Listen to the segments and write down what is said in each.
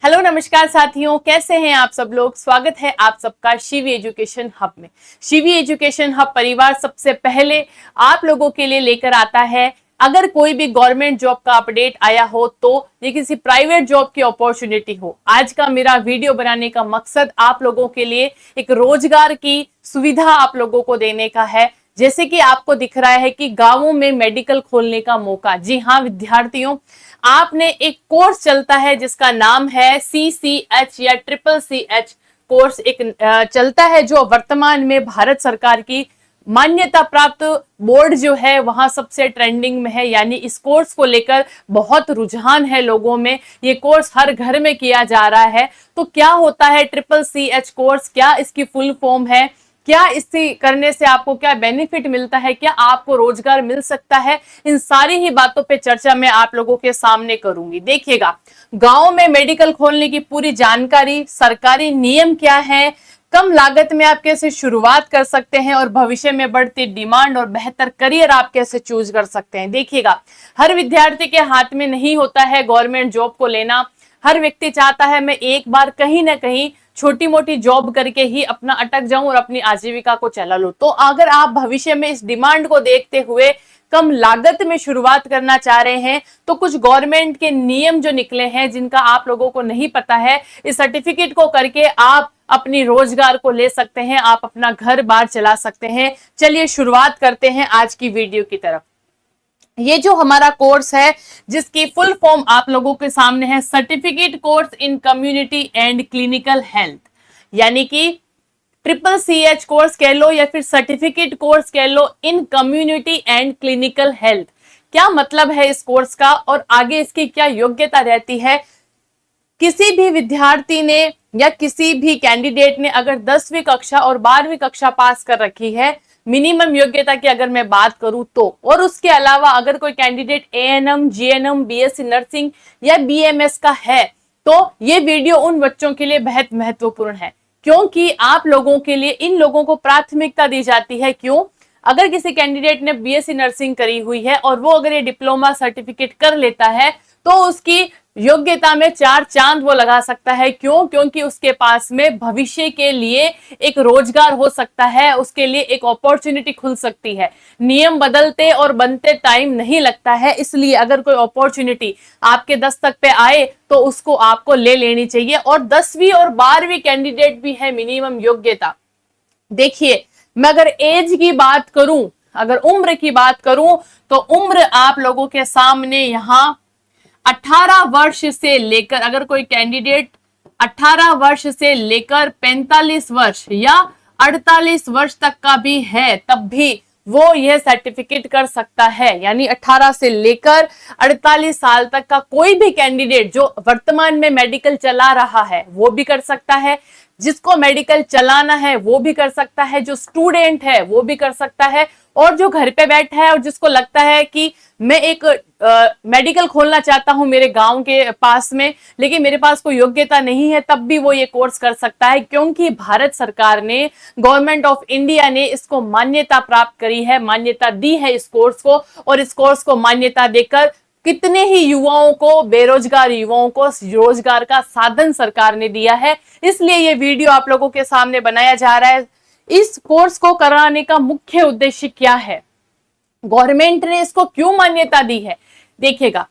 Hello नमस्कार साथियों, कैसे हैं आप सब लोग। स्वागत है आप सबका शिवी एजुकेशन हब में। शिवी एजुकेशन हब परिवार सबसे पहले आप लोगों के लिए लेकर आता है, अगर कोई भी गवर्नमेंट जॉब का अपडेट आया हो तो ये किसी प्राइवेट जॉब की अपॉर्चुनिटी हो। आज का मेरा वीडियो बनाने का मकसद आप लोगों के लिए एक रोजगार की सुविधा आप लोगों को देने का है। जैसे कि आपको दिख रहा है कि गांवों में मेडिकल खोलने का मौका। जी हाँ विद्यार्थियों, आपने एक कोर्स चलता है जिसका नाम है CCH या CCC कोर्स एक चलता है, जो वर्तमान में भारत सरकार की मान्यता प्राप्त बोर्ड जो है वहां सबसे ट्रेंडिंग में है। यानी इस कोर्स को लेकर बहुत रुझान है लोगों में। ये कोर्स हर घर में किया जा रहा है। तो क्या होता है CCC कोर्स, क्या इसकी फुल फॉर्म है, क्या इससे करने से आपको क्या बेनिफिट मिलता है, क्या आपको रोजगार मिल सकता है, इन सारी ही बातों पे चर्चा मैं आप लोगों के सामने करूंगी। देखिएगा, गांव में मेडिकल खोलने की पूरी जानकारी, सरकारी नियम क्या है, कम लागत में आप कैसे शुरुआत कर सकते हैं और भविष्य में बढ़ती डिमांड और बेहतर करियर आप कैसे चूज कर सकते हैं। देखिएगा, हर विद्यार्थी के हाथ में नहीं होता है गवर्नमेंट जॉब को लेना। हर व्यक्ति चाहता है मैं एक बार कहीं ना कहीं छोटी मोटी जॉब करके ही अपना अटक जाऊं और अपनी आजीविका को चला लूं। तो अगर आप भविष्य में इस डिमांड को देखते हुए कम लागत में शुरुआत करना चाह रहे हैं तो कुछ गवर्नमेंट के नियम जो निकले हैं जिनका आप लोगों को नहीं पता है, इस सर्टिफिकेट को करके आप अपनी रोजगार को ले सकते हैं, आप अपना घर बार चला सकते हैं। चलिए शुरुआत करते हैं आज की वीडियो की तरफ। ये जो हमारा कोर्स है जिसकी फुल फॉर्म आप लोगों के सामने है, certificate course in community and clinical health, यानी कि CCC कोर्स कह लो या फिर सर्टिफिकेट कोर्स कह लो in community and clinical health. क्या मतलब है इस कोर्स का और आगे इसकी क्या योग्यता रहती है। किसी भी विद्यार्थी ने या किसी भी कैंडिडेट ने अगर 10वीं कक्षा और 12वीं कक्षा पास कर रखी है, मिनिमम योग्यता की अगर मैं बात करूं तो, और उसके अलावा अगर कोई candidate ANM, GNM, BSc nursing या BMS का है तो ये वीडियो उन बच्चों के लिए बेहद महत्वपूर्ण है, क्योंकि आप लोगों के लिए इन लोगों को प्राथमिकता दी जाती है। क्यों? अगर किसी कैंडिडेट ने BSc नर्सिंग करी हुई है और वो अगर ये डिप्लोमा सर्टिफिकेट कर लेता है तो उसकी योग्यता में 4 चांद वो लगा सकता है। क्यों? क्योंकि उसके पास में भविष्य के लिए एक रोजगार हो सकता है, उसके लिए एक अपॉर्चुनिटी खुल सकती है। नियम बदलते और बनते टाइम नहीं लगता है, इसलिए अगर कोई अपॉर्चुनिटी आपके दस्तक पे आए तो उसको आपको ले लेनी चाहिए। और 10वीं और 12वीं कैंडिडेट भी है मिनिमम योग्यता। देखिए, मैं अगर एज की बात करूं, अगर उम्र की बात करूं तो उम्र आप लोगों के सामने यहां 18 वर्ष से लेकर, अगर कोई कैंडिडेट 18 वर्ष से लेकर 45 वर्ष या 48 वर्ष तक का भी है तब भी वो यह सर्टिफिकेट कर सकता है। यानी 18 से लेकर 48 साल तक का कोई भी कैंडिडेट जो वर्तमान में मेडिकल चला रहा है वो भी कर सकता है, जिसको मेडिकल चलाना है वो भी कर सकता है, जो स्टूडेंट है वो भी कर सकता है, और जो घर पे बैठा है और जिसको लगता है कि मैं एक मेडिकल खोलना चाहता हूं मेरे गांव के पास में, लेकिन मेरे पास कोई योग्यता नहीं है, तब भी वो ये कोर्स कर सकता है। क्योंकि भारत सरकार ने, गवर्नमेंट ऑफ इंडिया ने इसको मान्यता प्राप्त करी है, मान्यता दी है इस कोर्स को। और इस कोर्स को मान्यता देकर कितने ही युवाओं को, बेरोजगार युवाओं को रोजगार का साधन सरकार ने दिया है। इसलिए ये वीडियो आप लोगों के सामने बनाया जा रहा है। इस कोर्स को कराने का मुख्य उद्देश्य क्या है, गवर्नमेंट ने इसको क्यों मान्यता दी है। देखिएगा,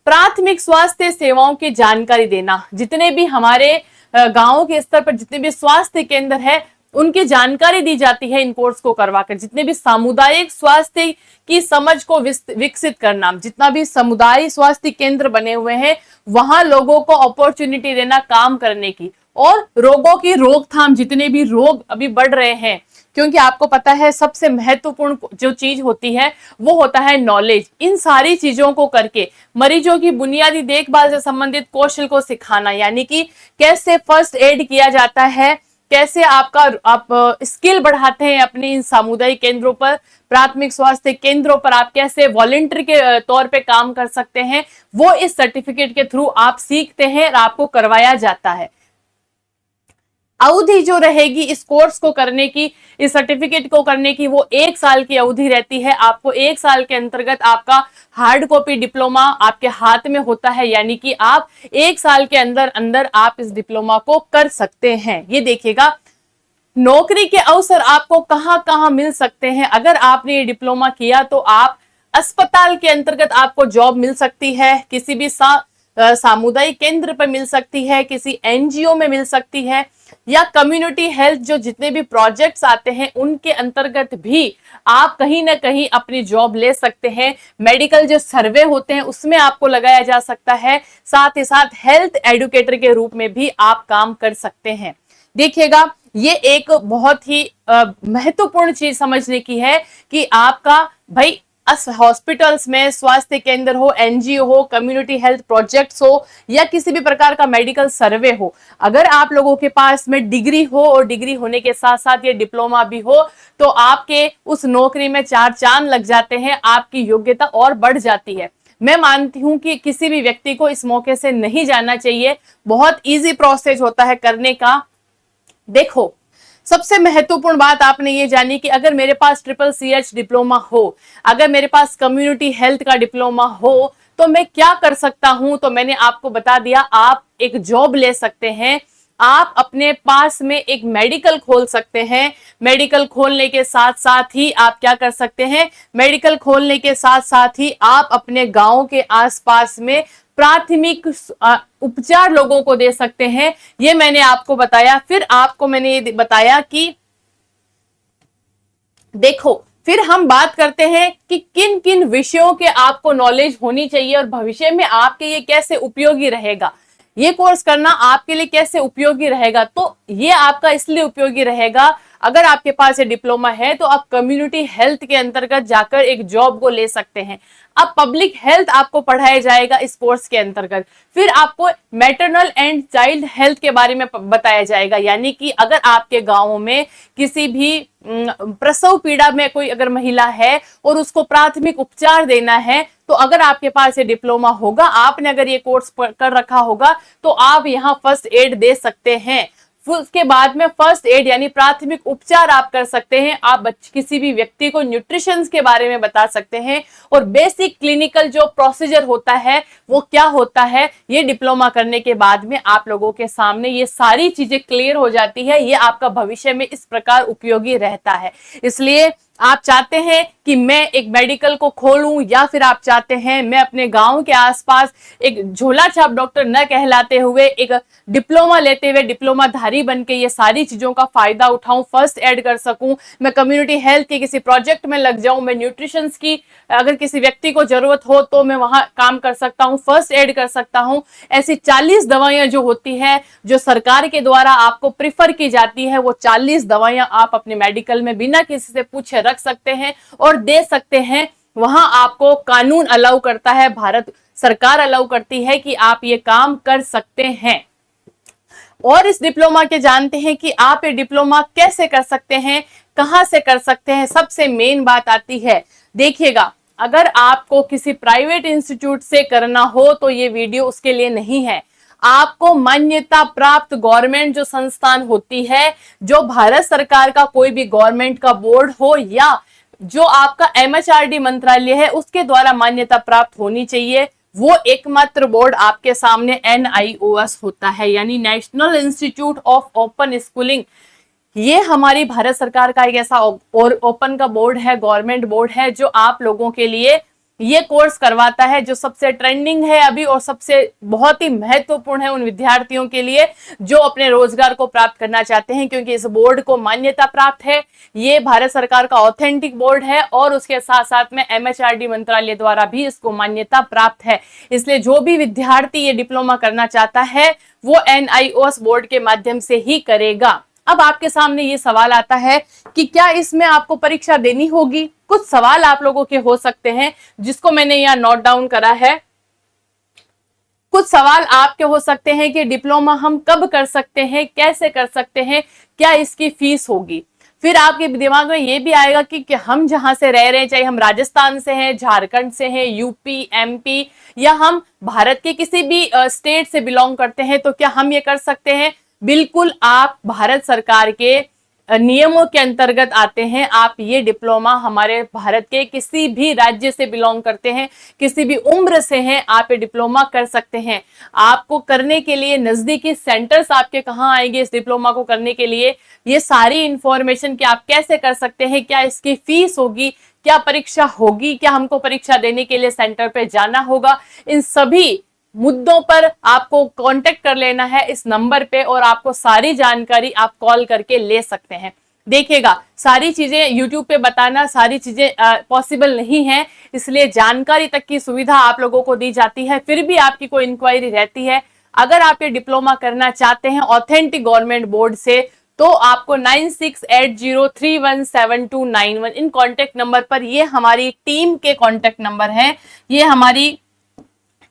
प्राथमिक स्वास्थ्य सेवाओं की जानकारी देना, जितने भी हमारे गांवों के स्तर पर जितने भी स्वास्थ्य केंद्र है उनकी जानकारी दी जाती है इन कोर्स को करवाकर। जितने भी सामुदायिक स्वास्थ्य की समझ को विकसित करना, जितना भी समुदाय स्वास्थ्य केंद्र बने हुए हैं वहां लोगों को अपॉर्चुनिटी देना काम करने की, और रोगों की रोकथाम, जितने भी रोग अभी बढ़ रहे हैं, क्योंकि आपको पता है सबसे महत्वपूर्ण जो चीज होती है वो होता है नॉलेज। इन सारी चीजों को करके मरीजों की बुनियादी देखभाल से संबंधित कौशल को सिखाना, यानी कि कैसे फर्स्ट एड किया जाता है, कैसे आप स्किल बढ़ाते हैं अपने इन सामुदायिक केंद्रों पर, प्राथमिक स्वास्थ्य केंद्रों पर आप कैसे वॉलंटियर के तौर पे काम कर सकते हैं, वो इस सर्टिफिकेट के थ्रू आप सीखते हैं और आपको करवाया जाता है। अवधि जो रहेगी इस कोर्स को करने की, इस सर्टिफिकेट को करने की, वो 1 साल की अवधि रहती है। आपको 1 साल के अंतर्गत आपका हार्ड कॉपी डिप्लोमा आपके हाथ में होता है, यानी कि आप 1 साल के अंदर अंदर आप इस डिप्लोमा को कर सकते हैं। ये देखिएगा, नौकरी के अवसर आपको कहां कहां मिल सकते हैं। अगर आपने ये डिप्लोमा किया तो आप अस्पताल के अंतर्गत आपको जॉब मिल सकती है, किसी भी सामुदायिक केंद्र पर मिल सकती है, किसी एनजीओ में मिल सकती है, या कम्युनिटी हेल्थ जो जितने भी प्रोजेक्ट्स आते हैं उनके अंतर्गत भी आप कहीं ना कहीं अपनी जॉब ले सकते हैं। मेडिकल जो सर्वे होते हैं उसमें आपको लगाया जा सकता है। साथ ही साथ हेल्थ एडुकेटर के रूप में भी आप काम कर सकते हैं। देखिएगा, ये एक बहुत ही महत्वपूर्ण चीज समझने की है कि आपका भाई हॉस्पिटल्स में, स्वास्थ्य केंद्र हो, एनजीओ हो, कम्युनिटी हेल्थ प्रोजेक्ट्स हो, या किसी भी प्रकार का मेडिकल सर्वे हो, अगर आप लोगों के पास में डिग्री हो और डिग्री होने के साथ साथ ये डिप्लोमा भी हो तो आपके उस नौकरी में 4 चांद लग जाते हैं, आपकी योग्यता और बढ़ जाती है। मैं मानती हूं कि किसी भी व्यक्ति को इस मौके से नहीं जाना चाहिए। बहुत इजी प्रोसेस होता है करने का। देखो, सबसे महत्वपूर्ण बात आपने ये जानी कि अगर मेरे पास CCC डिप्लोमा हो, अगर मेरे पास कम्युनिटी हेल्थ का डिप्लोमा हो, तो मैं क्या कर सकता हूं। तो मैंने आपको बता दिया, आप एक जॉब ले सकते हैं, आप अपने पास में एक मेडिकल खोल सकते हैं। मेडिकल खोलने के साथ साथ ही आप क्या कर सकते हैं, मेडिकल खोलने के साथ साथ ही आप अपने गांव के आसपास में प्राथमिक उपचार लोगों को दे सकते हैं। ये मैंने आपको बताया। फिर आपको मैंने ये बताया कि देखो, फिर हम बात करते हैं कि किन किन विषयों के आपको नॉलेज होनी चाहिए और भविष्य में आपके ये कैसे उपयोगी रहेगा, ये कोर्स करना आपके लिए कैसे उपयोगी रहेगा। तो ये आपका इसलिए उपयोगी रहेगा, अगर आपके पास ये डिप्लोमा है तो आप कम्युनिटी हेल्थ के अंतर्गत जाकर एक जॉब को ले सकते हैं। अब पब्लिक हेल्थ आपको पढ़ाया जाएगा इस कोर्स के अंतर्गत। फिर आपको मैटरनल एंड चाइल्ड हेल्थ के बारे में बताया जाएगा, यानी कि अगर आपके गांव में किसी भी प्रसव पीड़ा में कोई अगर महिला है और उसको प्राथमिक उपचार देना है, तो अगर आपके पास ये डिप्लोमा होगा, आपने अगर ये कोर्स कर रखा होगा, तो आप यहाँ फर्स्ट एड दे सकते हैं। उसके बाद में फर्स्ट एड यानी प्राथमिक उपचार आप कर सकते हैं। आप किसी भी व्यक्ति को न्यूट्रिशन के बारे में बता सकते हैं, और बेसिक क्लिनिकल जो प्रोसीजर होता है वो क्या होता है, ये डिप्लोमा करने के बाद में आप लोगों के सामने ये सारी चीजें क्लियर हो जाती है। ये आपका भविष्य में इस प्रकार उपयोगी रहता है। इसलिए आप चाहते हैं कि मैं एक मेडिकल को खोलूं, या फिर आप चाहते हैं मैं अपने गांव के आसपास एक झोला छाप डॉक्टर न कहलाते हुए एक डिप्लोमा लेते हुए डिप्लोमा धारी बन के ये सारी चीजों का फायदा उठाऊं, फर्स्ट एड कर सकूं, मैं कम्युनिटी हेल्थ के किसी प्रोजेक्ट में लग जाऊं, मैं न्यूट्रिशन की अगर किसी व्यक्ति को जरूरत हो तो मैं वहां काम कर सकता हूं, फर्स्ट एड कर सकता हूं। ऐसी 40 दवाइयां जो होती है, जो सरकार के द्वारा आपको प्रिफर की जाती है, वो 40 दवाइयां आप अपने मेडिकल में बिना किसी से पूछे रख सकते हैं और दे सकते हैं। वहां आपको कानून अलाउ करता है, भारत सरकार अलाउ करती है कि आप ये काम कर सकते हैं। और इस डिप्लोमा के जानते हैं कि आप ये डिप्लोमा कैसे कर सकते हैं, कहां से कर सकते हैं। सबसे मेन बात आती है, देखिएगा, अगर आपको किसी प्राइवेट इंस्टीट्यूट से करना हो तो ये वीडियो उसके लिए नहीं है। आपको मान्यता प्राप्त गवर्नमेंट जो संस्थान होती है, जो भारत सरकार का कोई भी गवर्नमेंट का बोर्ड हो, या जो आपका MHRD मंत्रालय है उसके द्वारा मान्यता प्राप्त होनी चाहिए, वो एकमात्र बोर्ड आपके सामने NIOS होता है, यानी national institute of open schooling. ये हमारी भारत सरकार का एक ऐसा और ओपन का बोर्ड है, गवर्नमेंट बोर्ड है, जो आप लोगों के लिए ये कोर्स करवाता है, जो सबसे ट्रेंडिंग है अभी और सबसे बहुत ही महत्वपूर्ण है उन विद्यार्थियों के लिए जो अपने रोजगार को प्राप्त करना चाहते हैं, क्योंकि इस बोर्ड को मान्यता प्राप्त है। ये भारत सरकार का ऑथेंटिक बोर्ड है और उसके साथ साथ में MHRD मंत्रालय द्वारा भी इसको मान्यता प्राप्त है। इसलिए जो भी विद्यार्थी ये डिप्लोमा करना चाहता है वो NIOS बोर्ड के माध्यम से ही करेगा। अब आपके सामने ये सवाल आता है कि क्या इसमें आपको परीक्षा देनी होगी। कुछ सवाल आप लोगों के हो सकते हैं जिसको मैंने यहाँ नोट डाउन करा है। कुछ सवाल आपके हो सकते हैं कि डिप्लोमा हम कब कर सकते हैं, कैसे कर सकते हैं, क्या इसकी फीस होगी। फिर आपके दिमाग में ये भी आएगा कि हम जहां से रह रहे हैं, चाहे हम राजस्थान से हैं, झारखंड से हैं, UP MP, या हम भारत के किसी भी स्टेट से बिलोंग करते हैं, तो क्या हम ये कर सकते हैं। बिल्कुल आप भारत सरकार के नियमों के अंतर्गत आते हैं। आप ये डिप्लोमा हमारे भारत के किसी भी राज्य से बिलोंग करते हैं, किसी भी उम्र से हैं, आप ये डिप्लोमा कर सकते हैं। आपको करने के लिए नजदीकी सेंटर्स आपके कहाँ आएंगे इस डिप्लोमा को करने के लिए, ये सारी इंफॉर्मेशन कि आप कैसे कर सकते हैं, क्या इसकी फीस होगी, क्या परीक्षा होगी, क्या हमको परीक्षा देने के लिए सेंटर पे जाना होगा, इन सभी मुद्दों पर आपको कांटेक्ट कर लेना है इस नंबर पे और आपको सारी जानकारी आप कॉल करके ले सकते हैं। देखिएगा, सारी चीजें यूट्यूब पे बताना, सारी चीजें पॉसिबल नहीं है, इसलिए जानकारी तक की सुविधा आप लोगों को दी जाती है। फिर भी आपकी कोई इंक्वायरी रहती है, अगर आप ये डिप्लोमा करना चाहते हैं ऑथेंटिक गवर्नमेंट बोर्ड से, तो आपको 9680317291 इन कांटेक्ट नंबर पर, ये हमारी टीम के कांटेक्ट नंबर हैं, ये हमारी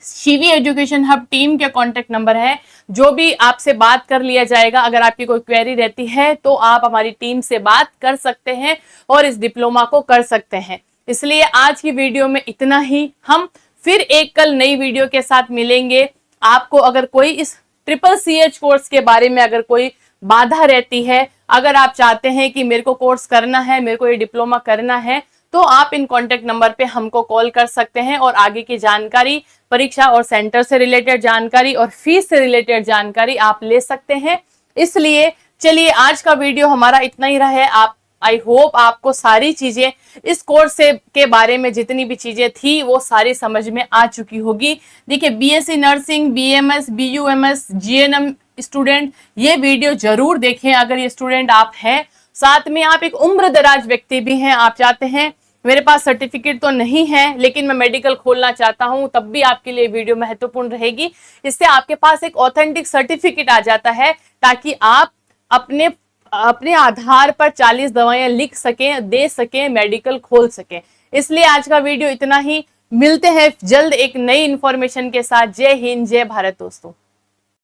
शिवी एजुकेशन हब टीम के कांटेक्ट नंबर है। जो भी आपसे बात कर लिया जाएगा, अगर आपकी कोई क्वेरी रहती है तो आप हमारी टीम से बात कर सकते हैं और इस डिप्लोमा को कर सकते हैं। इसलिए आज की वीडियो में इतना ही। हम फिर एक कल नई वीडियो के साथ मिलेंगे। आपको अगर कोई इस CCCH कोर्स के बारे में अगर कोई बाधा रहती है, अगर आप चाहते हैं कि मेरे को कोर्स करना है, मेरे को ये डिप्लोमा करना है, तो आप इन कांटेक्ट नंबर पे हमको कॉल कर सकते हैं और आगे की जानकारी, परीक्षा और सेंटर से रिलेटेड जानकारी और फीस से रिलेटेड जानकारी आप ले सकते हैं। इसलिए चलिए आज का वीडियो हमारा इतना ही रहा है। आप, आई होप आपको सारी चीजें इस कोर्स से के बारे में जितनी भी चीजें थी वो सारी समझ में आ चुकी होगी। देखिए, BSc nursing, BMS, BUMS, GNM student ये वीडियो जरूर देखें अगर ये स्टूडेंट आप हैं। साथ में आप एक उम्र दराज व्यक्ति भी हैं, आप चाहते हैं मेरे पास सर्टिफिकेट तो नहीं है लेकिन मैं मेडिकल खोलना चाहता हूं, तब भी आपके लिए वीडियो महत्वपूर्ण रहेगी। इससे आपके पास एक ऑथेंटिक सर्टिफिकेट आ जाता है ताकि आप अपने आधार पर 40 दवाइयां लिख सकें, दे सकें, मेडिकल खोल सकें। इसलिए आज का वीडियो इतना ही। मिलते हैं जल्द एक नई इंफॉर्मेशन के साथ। जय हिंद, जय भारत दोस्तों।